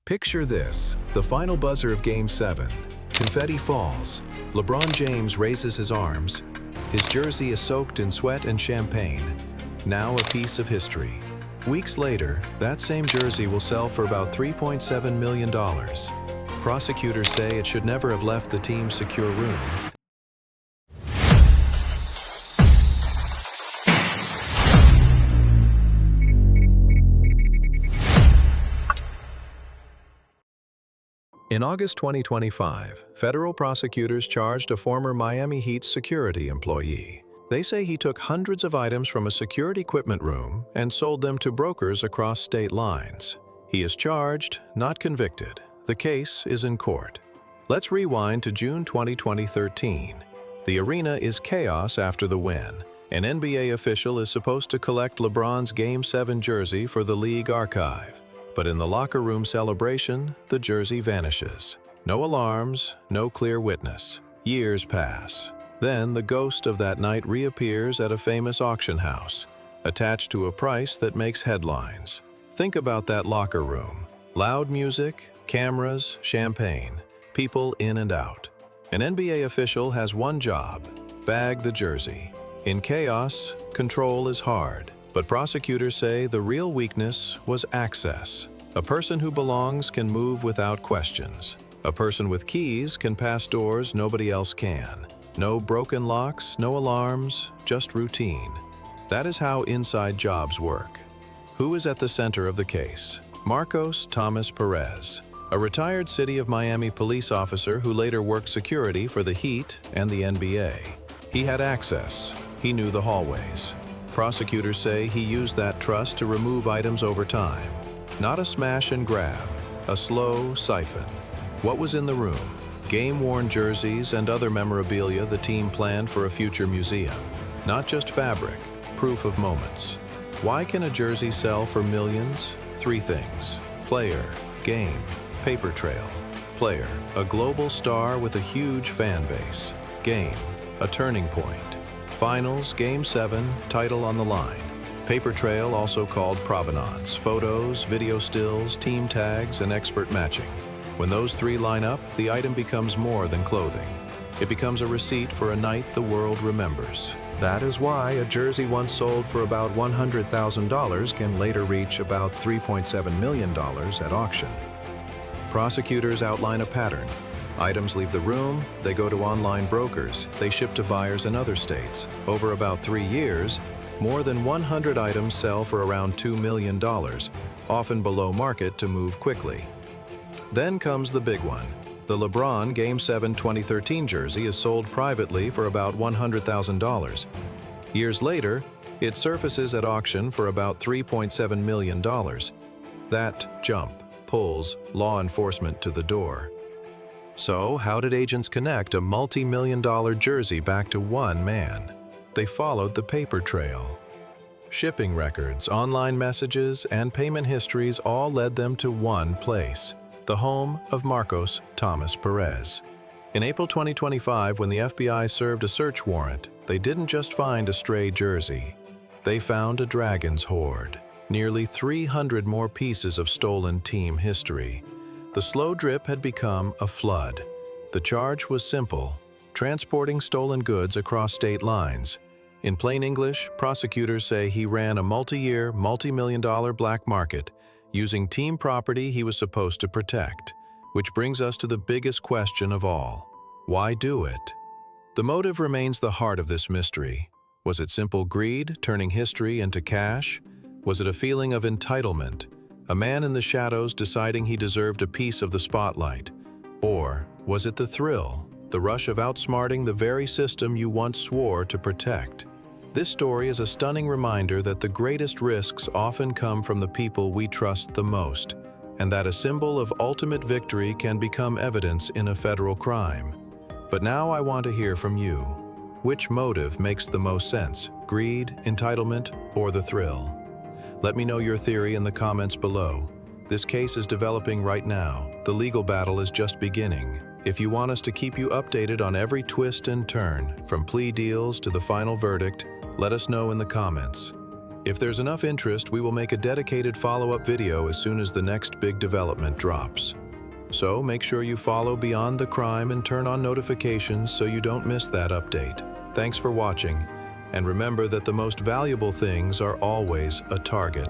Picture this, the final buzzer of Game 7. Confetti falls. LeBron James raises his arms. His jersey is soaked in sweat and champagne. Now a piece of history. Weeks later, that same jersey will sell for about $3.7 million. Prosecutors say it should never have left the team's secure room. In August 2025, federal prosecutors charged a former Miami Heat security employee. They say he took hundreds of items from a security equipment room and sold them to brokers across state lines. He is charged, not convicted. The case is in court. Let's rewind to June 2013. The arena is chaos after the win. An NBA official is supposed to collect LeBron's Game 7 jersey for the league archive. But in the locker room celebration, the jersey vanishes. No alarms, no clear witness. Years pass. Then the ghost of that night reappears at a famous auction house, attached to a price that makes headlines. Think about that locker room. Loud music, cameras, champagne, people in and out. An NBA official has one job: bag the jersey. In chaos, control is hard. But prosecutors say the real weakness was access. A person who belongs can move without questions. A person with keys can pass doors nobody else can. No broken locks, no alarms, just routine. That is how inside jobs work. Who is at the center of the case? Marcos Thomas Perez, a retired City of Miami police officer who later worked security for the Heat and the NBA. He had access. He knew the hallways. Prosecutors say he used that trust to remove items over time. Not a smash and grab, a slow siphon. What was in the room? Game-worn jerseys and other memorabilia the team planned for a future museum. Not just fabric, proof of moments. Why can a jersey sell for millions? Three things: player, game, paper trail. Player, a global star with a huge fan base. Game, a turning point. Finals, Game 7, title on the line. Paper trail, also called provenance, photos, video stills, team tags, and expert matching. When those three line up, the item becomes more than clothing. It becomes a receipt for a night the world remembers. That is why a jersey once sold for about $100,000 can later reach about $3.7 million at auction. Prosecutors outline a pattern. Items leave the room, they go to online brokers, they ship to buyers in other states. Over about 3 years, more than 100 items sell for around $2 million, often below market to move quickly. Then comes the big one. The LeBron Game 7 2013 jersey is sold privately for about $100,000. Years later, it surfaces at auction for about $3.7 million. That jump pulls law enforcement to the door. So, how did agents connect a multi-million-dollar jersey back to one man? They followed the paper trail. Shipping records, online messages, and payment histories all led them to one place: the home of Marcos Thomas Perez. In April 2025, when the FBI served a search warrant, they didn't just find a stray jersey. They found a dragon's hoard, nearly 300 more pieces of stolen team history. The slow drip had become a flood. The charge was simple: transporting stolen goods across state lines. In plain English, prosecutors say he ran a multi-year, multi-million-dollar black market, using team property he was supposed to protect. Which brings us to the biggest question of all: why do it? The motive remains the heart of this mystery. Was it simple greed, turning history into cash? Was it a feeling of entitlement? A man in the shadows deciding he deserved a piece of the spotlight? Or was it the thrill, the rush of outsmarting the very system you once swore to protect? This story is a stunning reminder that the greatest risks often come from the people we trust the most, and that a symbol of ultimate victory can become evidence in a federal crime. But now I want to hear from you. Which motive makes the most sense? Greed, entitlement, or the thrill? Let me know your theory in the comments below. This case is developing right now. The legal battle is just beginning. If you want us to keep you updated on every twist and turn, from plea deals to the final verdict, let us know in the comments. If there's enough interest, we will make a dedicated follow-up video as soon as the next big development drops. So make sure you follow Beyond the Crime and turn on notifications so you don't miss that update. Thanks for watching, and remember that the most valuable things are always a target.